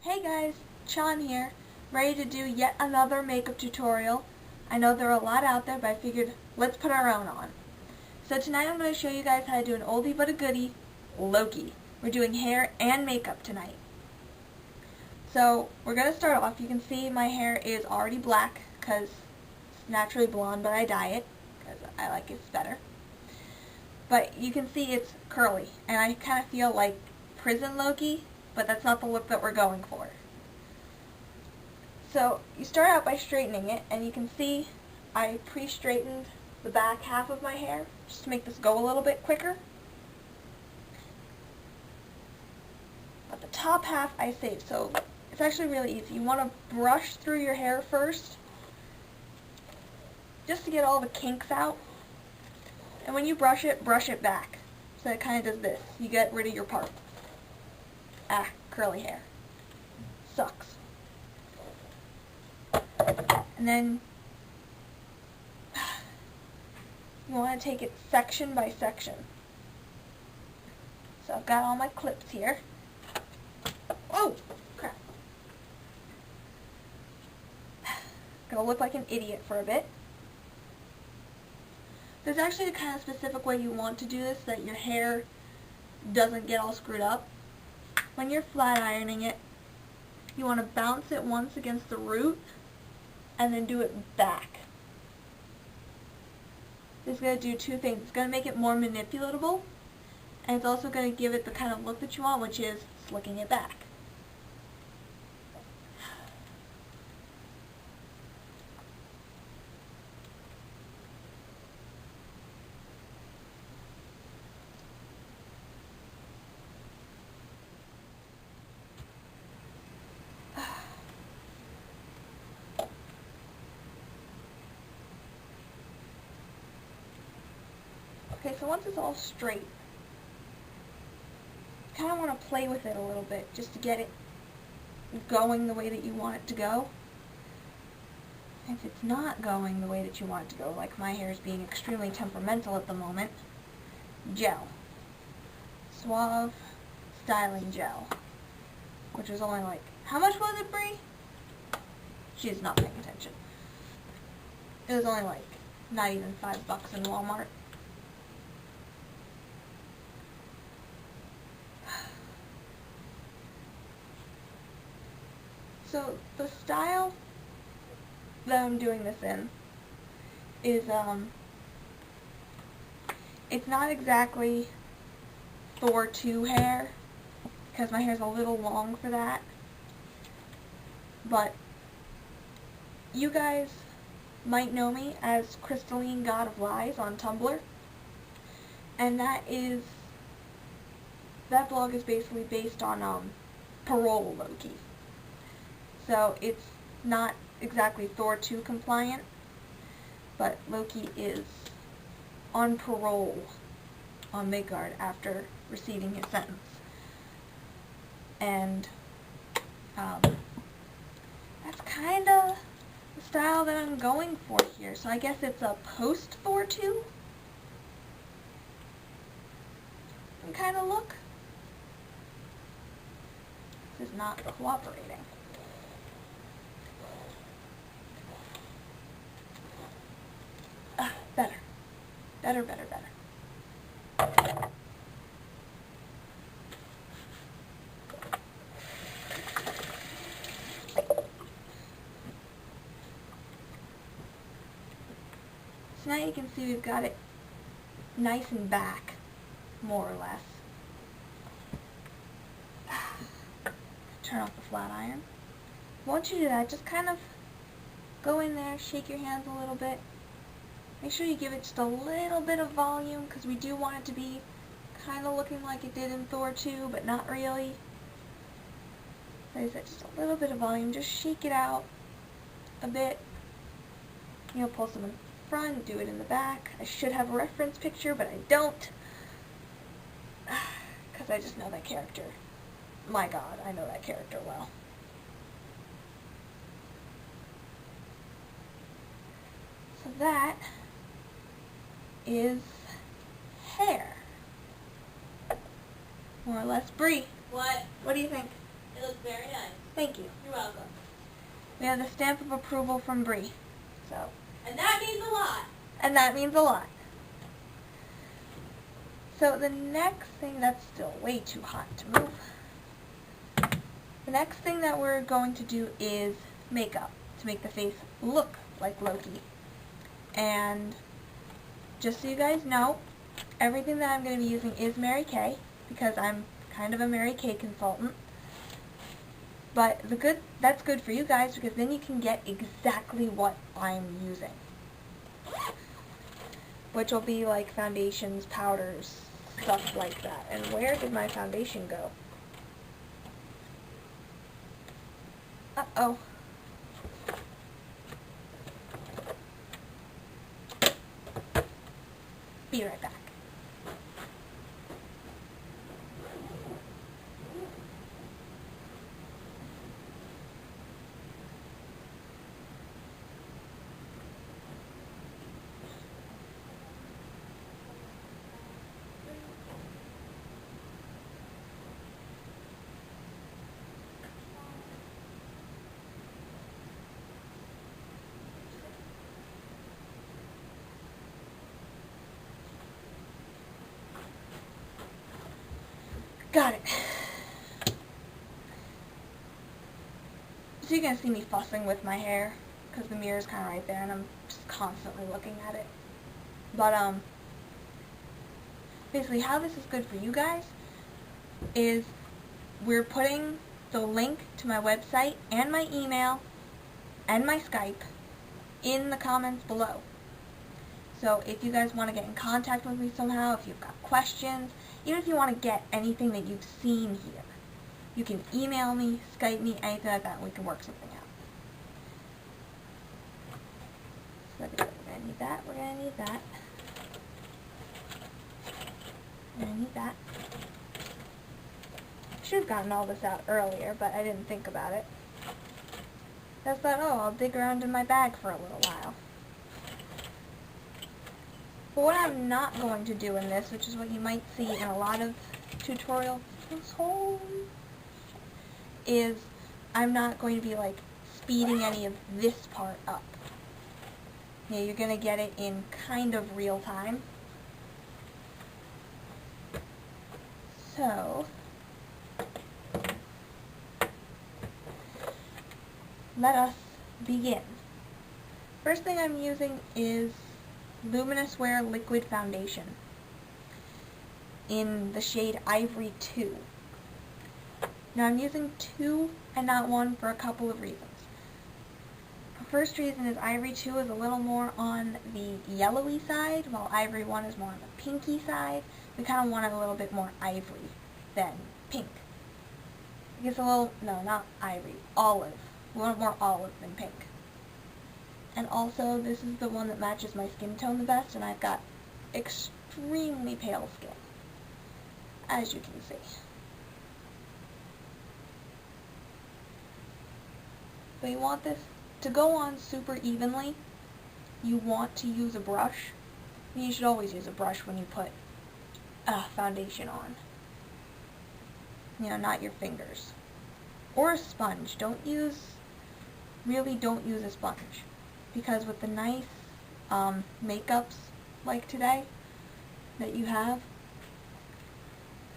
Hey guys, Sean here, ready to do yet another makeup tutorial. I know there are a lot out there, but I figured let's put our own on. So tonight I'm going to show you guys how to do an oldie but a goodie, Loki. We're doing hair and makeup tonight. So we're going to start off. You can see my hair is already black because it's naturally blonde, but I dye it because I like it better. But you can see it's curly, and I kind of feel like prison Loki, but that's not the look that we're going for. So you start out by straightening it, and you can see I pre-straightened the back half of my hair just to make this go a little bit quicker. But the top half I saved, so it's actually really easy. You want to brush through your hair first just to get all the kinks out. And when you brush it back. So it kind of does this. You get rid of your part. Ah, curly hair. Sucks. And then you want to take it section by section. So I've got all my clips here. Oh, crap. Gonna look like an idiot for a bit. There's actually a kind of specific way you want to do this so that your hair doesn't get all screwed up. When you're flat ironing it, you want to bounce it once against the root and then do it back. This is going to do two things. It's going to make it more manipulatable, and it's also going to give it the kind of look that you want, which is slicking it back. Okay, so once it's all straight, you kind of want to play with it a little bit just to get it going the way that you want it to go. If it's not going the way that you want it to go, like my hair is being extremely temperamental at the moment, gel. Suave styling gel. Which was only like, how much was it, Brie? She's not paying attention. It was only like, not even $5 in Walmart. So the style that I'm doing this in is, it's not exactly Thor 2 hair, because my hair's a little long for that, but you guys might know me as Crystalline God of Lies on Tumblr, and that blog is basically based on, parole Loki. So it's not exactly Thor 2 compliant, but Loki is on parole on Midgard after receiving his sentence. And that's kind of the style that I'm going for here. So I guess it's a post-Thor 2 kind of look. This is not cooperating. Better. Better, better, better. So now you can see we've got it nice and back, more or less. Turn off the flat iron. Once you do that, just kind of go in there, shake your hands a little bit. Make sure you give it just a little bit of volume, because we do want it to be kind of looking like it did in Thor 2, but not really. Like I said, just a little bit of volume. Just shake it out a bit. You know, pull some in front, do it in the back. I should have a reference picture, but I don't, because I just know that character. My God, I know that character well. So that is hair. More or less. Brie, What? what do you think? It looks very nice. Thank you. You're welcome. We have the stamp of approval from Bree. So. And that means a lot. And that means a lot. So the next thing, that's still way too hot to move. The next thing that we're going to do is makeup to make the face look like Loki. And just so you guys know, everything that I'm going to be using is Mary Kay because I'm kind of a Mary Kay consultant. But that's good for you guys because then you can get exactly what I'm using. Which will be like foundations, powders, stuff like that. And where did my foundation go? Uh-oh. Be right back. Got it. So you're going to see me fussing with my hair because the mirror's kind of right there and I'm just constantly looking at it. But, basically how this is good for you guys is we're putting the link to my website and my email and my Skype in the comments below. So if you guys want to get in contact with me somehow, if you've got questions, even if you want to get anything that you've seen here, you can email me, Skype me, anything like that, and we can work something out. So we're going to need that, we're going to need that. We're going to need that. I should have gotten all this out earlier, but I didn't think about it. I thought, oh, I'll dig around in my bag for a little while. But what I'm not going to do in this, which is what you might see in a lot of tutorials, is I'm not going to be like speeding any of this part up. Yeah, you're going to get it in kind of real time. So, let us begin. First thing I'm using is Luminous Wear Liquid Foundation in the shade Ivory 2. Now I'm using 2 and not 1 for a couple of reasons. The first reason is Ivory 2 is a little more on the yellowy side, while Ivory 1 is more on the pinky side. We kind of want it a little bit more ivory than pink. I guess a little, no, not ivory, olive. We want it more olive than pink. And also, this is the one that matches my skin tone the best, and I've got extremely pale skin, as you can see. But you want this to go on super evenly. You want to use a brush. You should always use a brush when you put foundation on. You know, not your fingers. Or a sponge. Don't use a sponge. Because with the nice makeups like today that you have,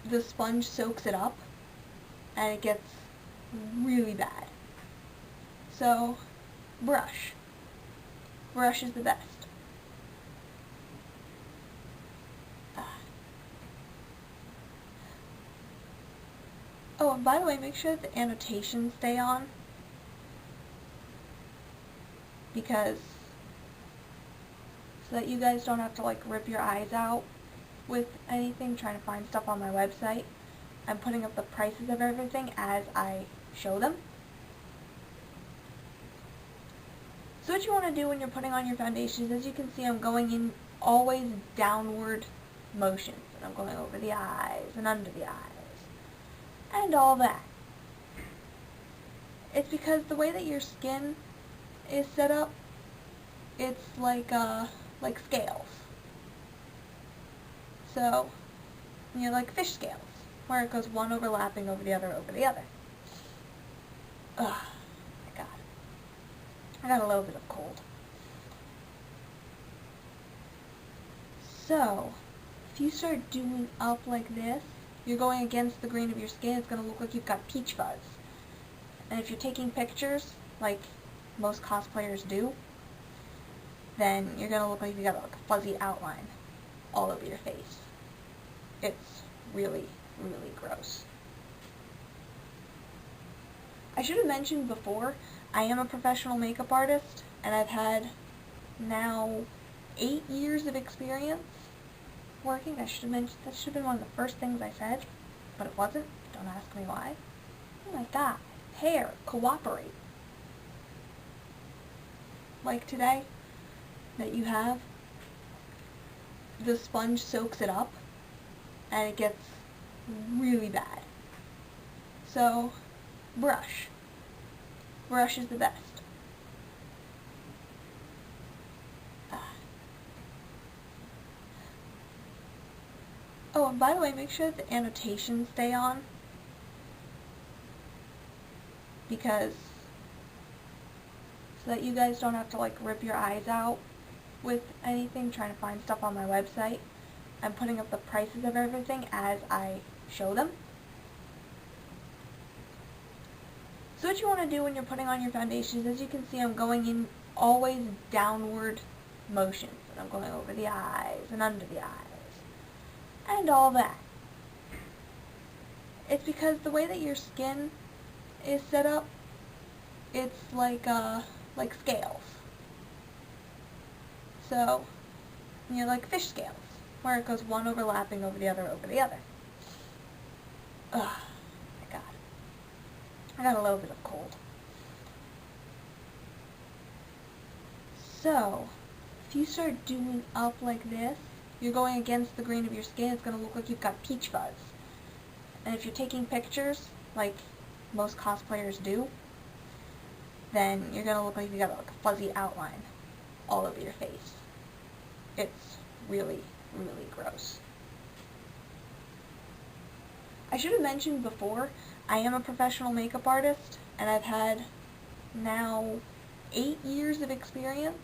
the sponge soaks it up and it gets really bad. So, brush. Brush is the best. Oh, and by the way, make sure that the annotations stay on. Because so that you guys don't have to like rip your eyes out with anything trying to find stuff on my website. I'm putting up the prices of everything as I show them. So what you want to do when you're putting on your foundations, as you can see, I'm going in always downward motions. And I'm going over the eyes and under the eyes and all that. It's because the way that your skin is set up, it's like scales. So, you know, like fish scales, where it goes one overlapping over the other over the other. Ugh, my God. I got a little bit of cold. So, if you start doing up like this, you're going against the grain of your skin, it's going to look like you've got peach fuzz. And if you're taking pictures, like most cosplayers do, then you're going to look like you've got like a fuzzy outline all over your face. It's really, really gross. I should have mentioned before, I am a professional makeup artist, and I've had now 8 years of experience working. That should have been one of the first things I said, but it wasn't. Don't ask me why. Oh my God. Hair, cooperate. Like today, that you have, the sponge soaks it up, and it gets really bad. So, brush. Brush is the best. Oh, and by the way, make sure that the annotations stay on, because so that you guys don't have to like rip your eyes out with anything trying to find stuff on my website. I'm putting up the prices of everything as I show them. So what you want to do when you're putting on your foundations, as you can see, I'm going in always downward motions, and I'm going over the eyes and under the eyes and all that. It's because the way that your skin is set up, it's like scales. So, you're like fish scales, where it goes one overlapping over the other over the other. Ugh, my God. I got a little bit of cold. So, if you start doing up like this, you're going against the grain of your skin, it's going to look like you've got peach fuzz. And if you're taking pictures, like most cosplayers do, then you're going to look like you've got like a fuzzy outline all over your face. It's really, really gross. I should have mentioned before, I am a professional makeup artist, and I've had now 8 years of experience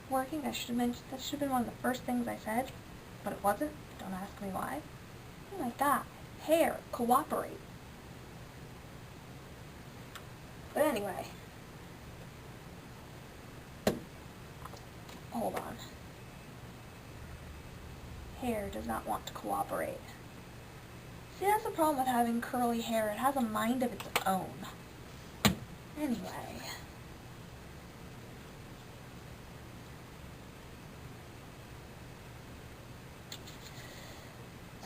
working. That should have been one of the first things I said, but it wasn't. Don't ask me why. Oh my God. Hair, cooperate. But anyway, hold on. Hair does not want to cooperate. See, that's the problem with having curly hair. It has a mind of its own. Anyway.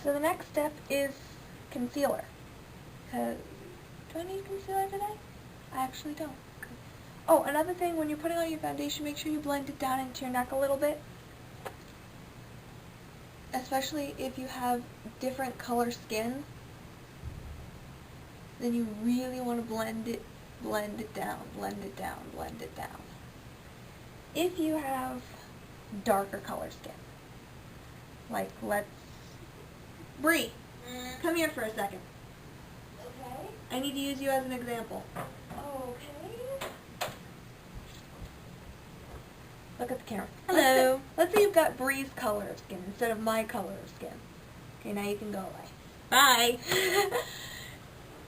So the next step is concealer. Do I need concealer today? I actually don't. Oh, another thing, when you're putting on your foundation, make sure you blend it down into your neck a little bit. Especially if you have different color skin, then you really want to blend it down, blend it down, blend it down. If you have darker color skin, like Bree, come here for a second. Okay. I need to use you as an example. Okay. Look at the camera. Hello. Let's say you've got Bree's color of skin instead of my color of skin. Okay, now you can go away. Bye.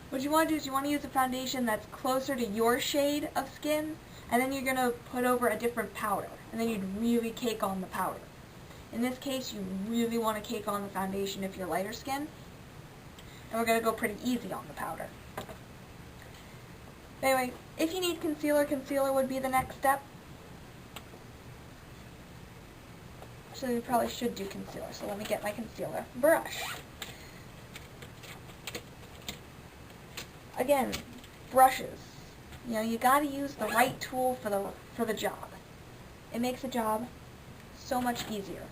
What you want to do is you want to use a foundation that's closer to your shade of skin, and then you're going to put over a different powder, and then you'd really cake on the powder. In this case, you really want to cake on the foundation if you're lighter skin, and we're going to go pretty easy on the powder. Anyway, if you need concealer, concealer would be the next step. So we probably should do concealer, so let me get my concealer brush. Again, brushes. You know, you gotta use the right tool for the job. It makes the job so much easier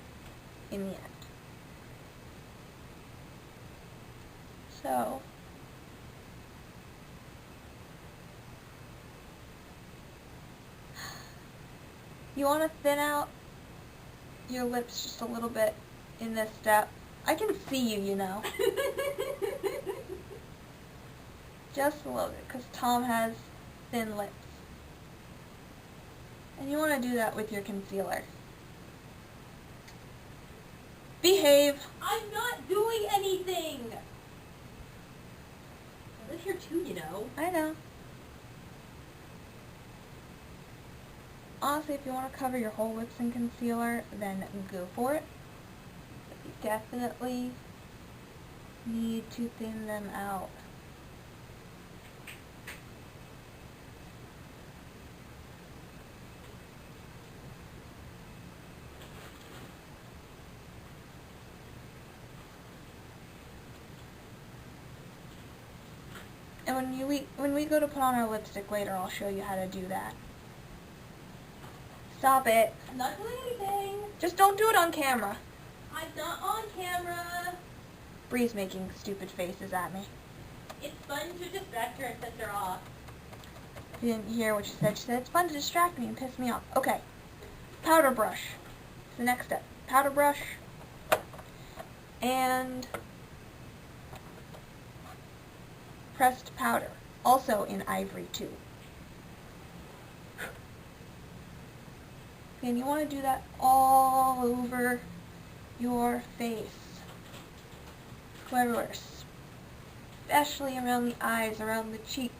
in the end. So, you want to thin out your lips just a little bit in this step. I can see you, you know. Just a little bit, because Tom has thin lips. And you want to do that with your concealer. Behave! I'm not doing anything! I live here too, you know. I know. Honestly, if you want to cover your whole lips in concealer, then go for it. But you definitely need to thin them out. And when we go to put on our lipstick later, I'll show you how to do that. Stop it. I'm not doing anything. Just don't do it on camera. I'm not on camera. Bree's making stupid faces at me. It's fun to distract her and piss her off. You didn't hear what she said. She said, it's fun to distract me and piss me off. Okay. Powder brush. It's the next step. Powder brush. And pressed powder. Also in ivory too. And you want to do that all over your face. Go everywhere. Especially around the eyes, around the cheeks,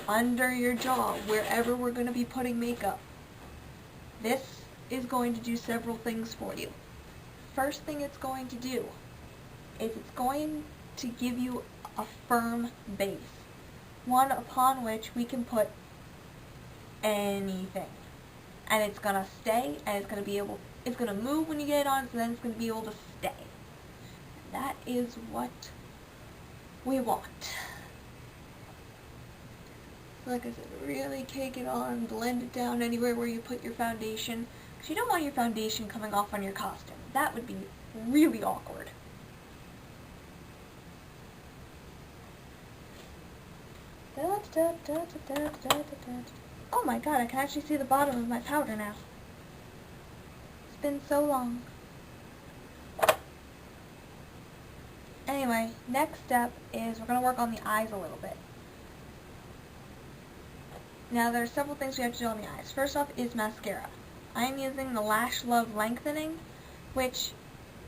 under your jaw, wherever we're going to be putting makeup. This is going to do several things for you. First thing it's going to do is it's going to give you a firm base. One upon which we can put anything. And it's going to stay, and it's going to move when you get it on, so then it's going to be able to stay. And that is what we want. Like I said, really cake it on, blend it down anywhere where you put your foundation. Because you don't want your foundation coming off on your costume. That would be really awkward. Oh my god, I can actually see the bottom of my powder now. It's been so long. Anyway, next step is we're going to work on the eyes a little bit. Now there are several things we have to do on the eyes. First off is mascara. I am using the Lash Love Lengthening, which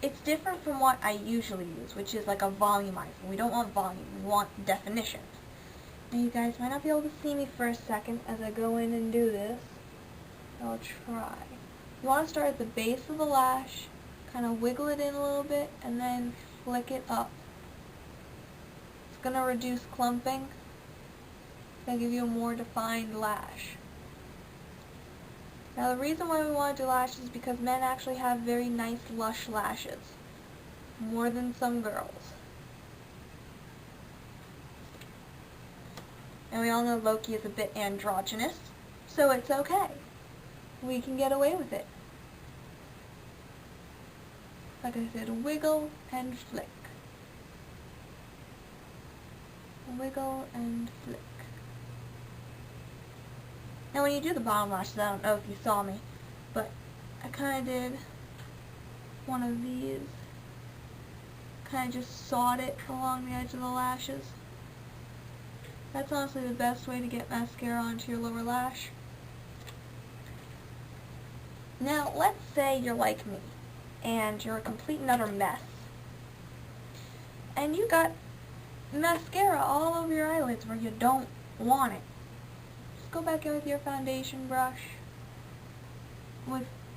it's different from what I usually use, which is like a volumizer. We don't want volume, we want definition. Now you guys might not be able to see me for a second as I go in and do this. I'll try. You want to start at the base of the lash, kind of wiggle it in a little bit, and then flick it up. It's going to reduce clumping. It's going to give you a more defined lash. Now the reason why we want to do lashes is because men actually have very nice lush lashes. More than some girls. And we all know Loki is a bit androgynous, so it's okay. We can get away with it. Like I said, wiggle and flick. Wiggle and flick. Now when you do the bottom lashes, I don't know if you saw me, but I kind of did one of these. Kind of just sawed it along the edge of the lashes. That's honestly the best way to get mascara onto your lower lash. Now, let's say you're like me, and you're a complete and utter mess. And you got mascara all over your eyelids where you don't want it. Just go back in with your foundation brush.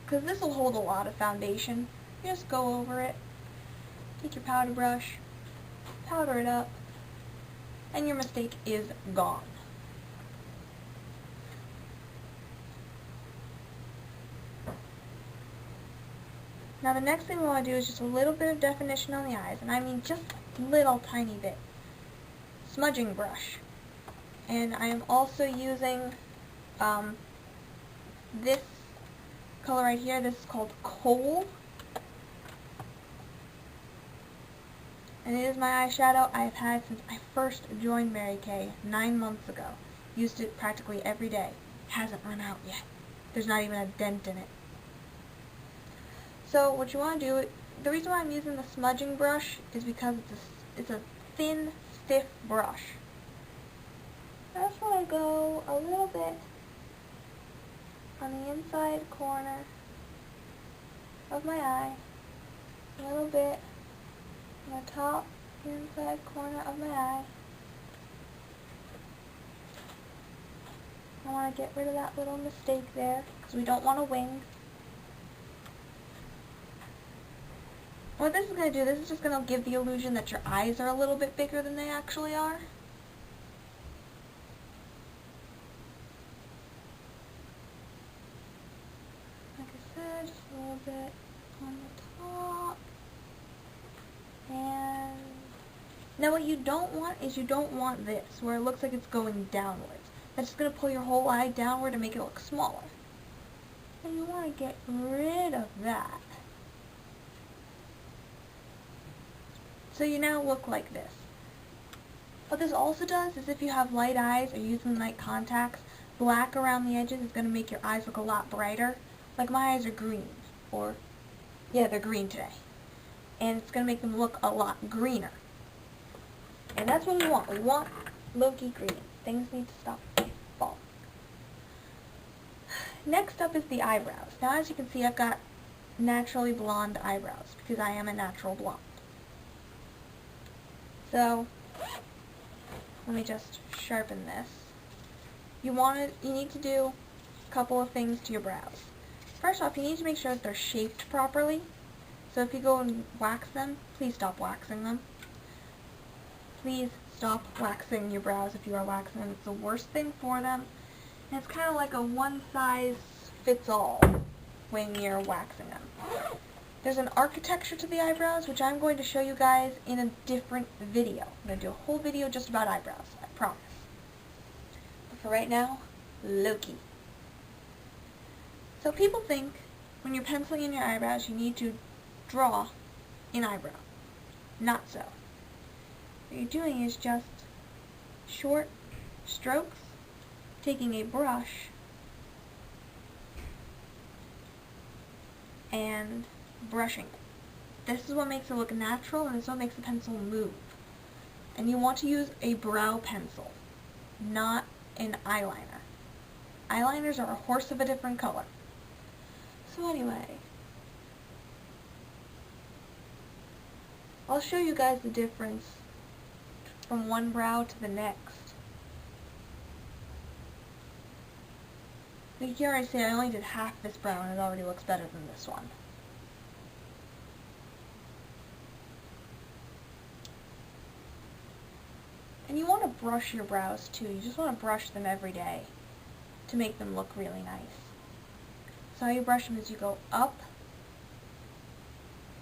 Because this will hold a lot of foundation. You just go over it. Take your powder brush, powder it up, and your mistake is gone. Now the next thing we want to do is just a little bit of definition on the eyes, and I mean just a little tiny bit. Smudging brush. And I am also using this color right here. This is called Coal. And it is my eyeshadow I've had since I first joined Mary Kay 9 months ago. Used it practically every day. Hasn't run out yet. There's not even a dent in it. So what you want to do, the reason why I'm using the smudging brush is because it's a thin, stiff brush. I just want to go a little bit on the inside corner of my eye, a little bit on the top inside corner of my eye. I want to get rid of that little mistake there because we don't want a wing. What this is going to do, this is just going to give the illusion that your eyes are a little bit bigger than they actually are. Like I said, just a little bit on the top. And now what you don't want is you don't want this, where it looks like it's going downwards. That's just going to pull your whole eye downward and make it look smaller. And you want to get rid of that. So you now look like this. What this also does is if you have light eyes or using light contacts, black around the edges is going to make your eyes look a lot brighter. Like my eyes are green, or, yeah, they're green today. And it's going to make them look a lot greener. And that's what we want. We want Loki green. Things need to stop falling. Next up is the eyebrows. Now as you can see, I've got naturally blonde eyebrows because I am a natural blonde. So, let me just sharpen this. You need to do a couple of things to your brows. First off, you need to make sure that they're shaped properly. So if you go and wax them, please stop waxing them. Please stop waxing your brows if you are waxing them. It's the worst thing for them. And it's kind of like a one-size-fits-all when you're waxing them. There's an architecture to the eyebrows, which I'm going to show you guys in a different video. I'm going to do a whole video just about eyebrows, I promise. But for right now, Loki. So people think when you're penciling in your eyebrows, you need to draw an eyebrow. Not so. What you're doing is just short strokes, taking a brush and brushing it. This is what makes it look natural, and this is what makes the pencil move. And you want to use a brow pencil, not an eyeliner. Eyeliners are a horse of a different color. So anyway, I'll show you guys the difference from one brow to the next. You can already see I only did half this brow and it already looks better than this one. And you want to brush your brows too. You just want to brush them every day to make them look really nice. So how you brush them is you go up,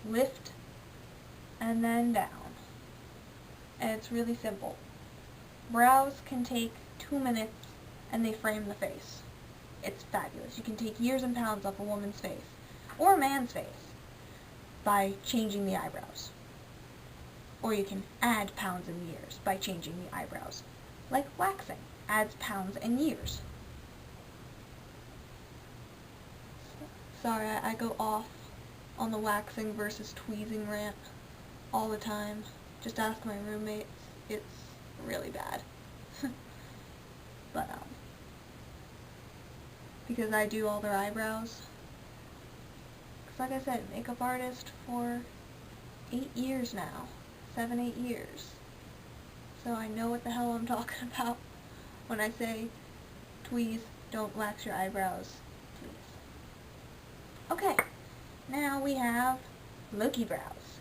lift, and then down. And it's really simple. Brows can take 2 minutes and they frame the face. It's fabulous. You can take years and pounds off a woman's face, or a man's face, by changing the eyebrows. Or you can add pounds and years by changing the eyebrows. Like waxing adds pounds and years. Sorry, I go off on the waxing versus tweezing rant all the time. Just ask my roommates. It's really bad. But, because I do all their eyebrows. Because like I said, makeup artist for 8 years now. 7, 8 years. So I know what the hell I'm talking about when I say, please don't wax your eyebrows, please. Okay, now we have Loki brows.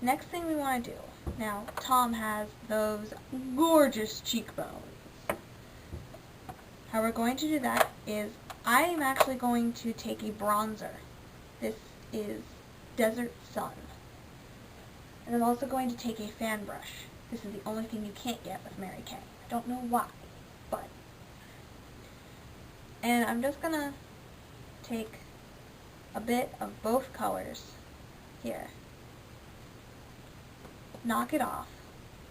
Next thing we want to do, now Tom has those gorgeous cheekbones. How we're going to do that is, I am actually going to take a bronzer. This is Desert Sun. And I'm also going to take a fan brush. This is the only thing you can't get with Mary Kay. I don't know why, but. And I'm just going to take a bit of both colors here. Knock it off.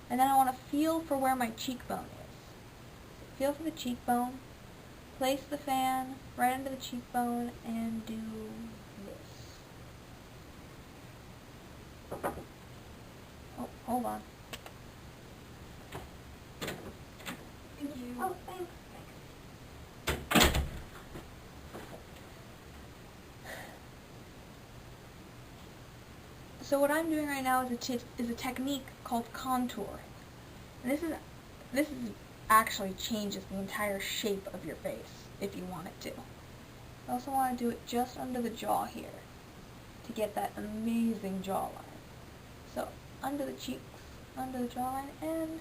And then I want to feel for where my cheekbone is. Feel for the cheekbone. Place the fan right under the cheekbone and do this. Oh, hold on. Oh, thanks. So what I'm doing right now is a technique called contour. And this actually changes the entire shape of your face if you want it to. I also want to do it just under the jaw here to get that amazing jawline. So under the cheeks, under the jawline, and you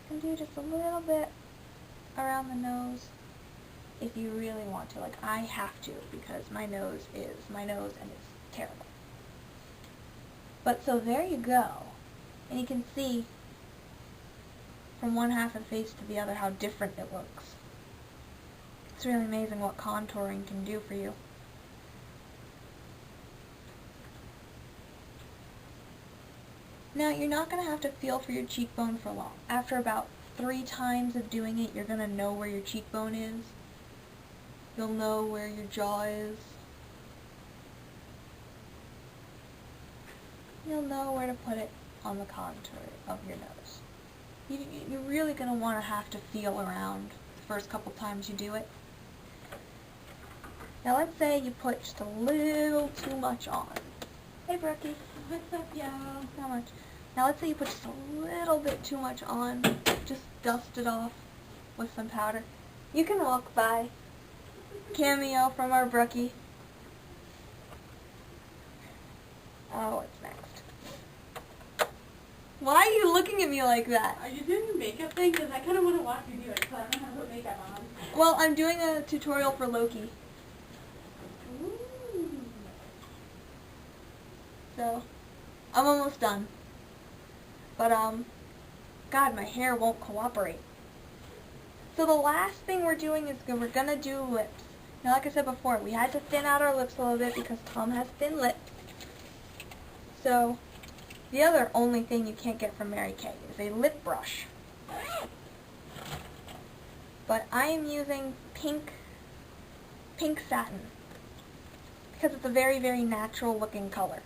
can do just a little bit around the nose if you really want to. Like I have to because my nose and it's terrible. But so there you go. And you can see from one half of the face to the other how different it looks. It's really amazing what contouring can do for you. Now, you're not going to have to feel for your cheekbone for long. After about 3 times of doing it, you're going to know where your cheekbone is. You'll know where your jaw is. You'll know where to put it on the contour of your nose. You're really going to want to have to feel around the first couple times you do it. Now let's say you put just a little too much on. Hey Brookie. What's up, y'all? Not much. Now let's say you put just a little bit too much on. Just dust it off with some powder. You can walk by. Cameo from our Brookie. Oh, what's next? Why are you looking at me like that? Are you doing a makeup thing? Because I kind of want to watch you do it, because I don't have to put makeup on. Well, I'm doing a tutorial for Loki. Ooh. So, I'm almost done. But, God, my hair won't cooperate. So the last thing we're doing is we're going to do lips. Now, like I said before, we had to thin out our lips a little bit because Tom has thin lips. So, the other only thing you can't get from Mary Kay is a lip brush. But I am using pink satin because it's a very, very natural looking color.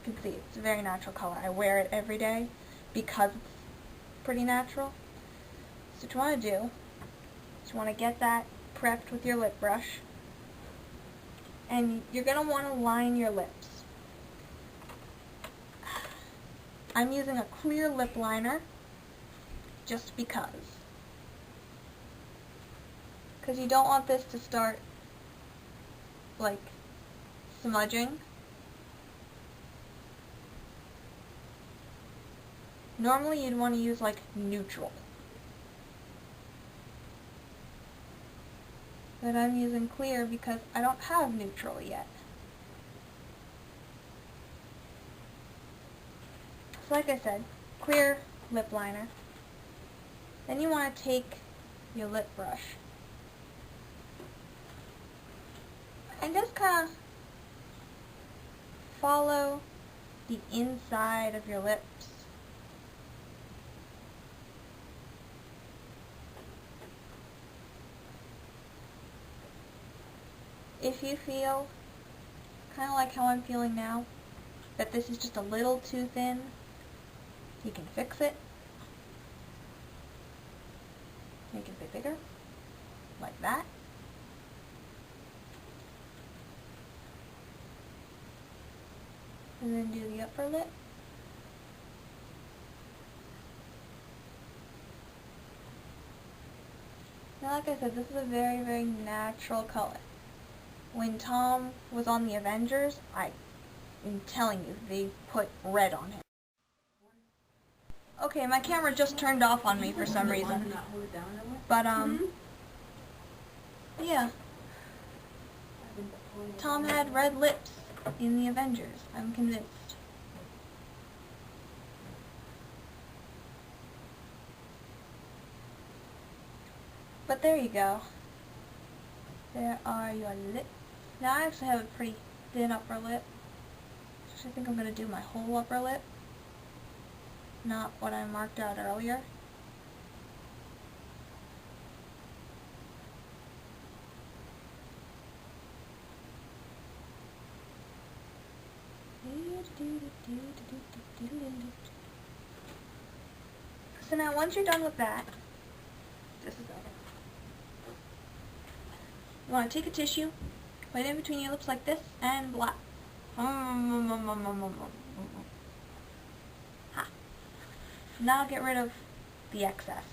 You can see it's a very natural color. I wear it every day because it's pretty natural. So what you want to do is you want to get that prepped with your lip brush, and you're going to want to line your lips. I'm using a clear lip liner just because you don't want this to start like smudging. Normally you'd want to use like neutral, but I'm using clear because I don't have neutral yet. So like I said, clear lip liner. Then you want to take your lip brush and just kind of follow the inside of your lips. If you feel, kind of like how I'm feeling now, that this is just a little too thin, you can fix it. Make it a bit bigger, like that. And then do the upper lip. Now, like I said, this is a very, very natural color. When Tom was on the Avengers, I'm telling you, they put red on him. Okay, my camera just turned off on me for some reason. But, yeah. Tom had red lips in the Avengers, I'm convinced. But there you go. There are your lips. Now I actually have a pretty thin upper lip. I think I'm going to do my whole upper lip, not what I marked out earlier. So now once you're done with that, Just a second. You want to take a tissue, put it in between your lips like this, and blah. Ha. Now I'll get rid of the excess.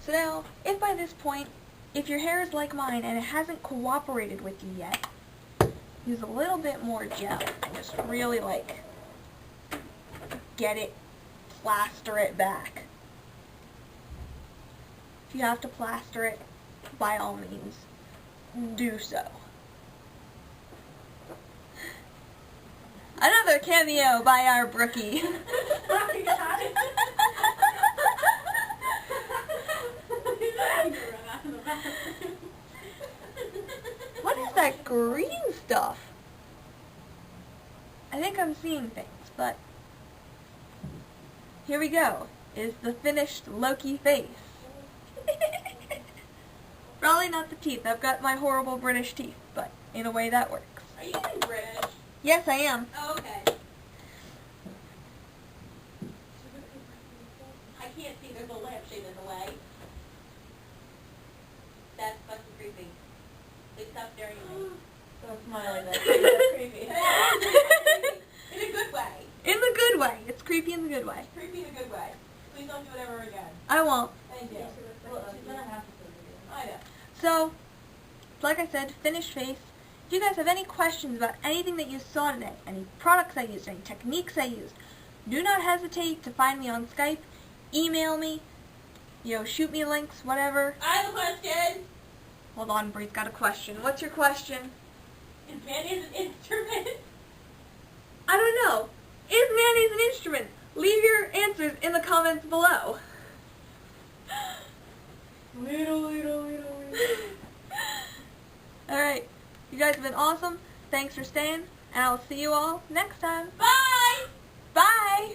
So now, if by this point, if your hair is like mine and it hasn't cooperated with you yet, use a little bit more gel and just really like get it, plaster it back. If you have to plaster it, by all means, do so. Another cameo by our Brookie. What is that green stuff? I think I'm seeing things, but here we go. Is the finished Loki face. Probably not the teeth. I've got my horrible British teeth, but in a way that works. Are you even British? Yes, I am. Oh, okay. I can't see. There's a lampshade in the way. That's fucking creepy. Please stop staring at me. Don't smile like that. That's creepy. In a good way. In the good way. It's creepy in the good way. Creepy in a good way. Please don't do it ever again. I won't. Thank you. Well, she's gonna have to do it. I know. So, like I said, finished face. If you guys have any questions about anything that you saw today, any products I used, any techniques I used, do not hesitate to find me on Skype, email me, shoot me links, whatever. I have a question. Hold on, Bree's got a question. What's your question? Is mayonnaise an instrument? I don't know. Is mayonnaise an instrument? Leave your answers in the comments below. Alright, you guys have been awesome. Thanks for staying, and I'll see you all next time. Bye! Bye!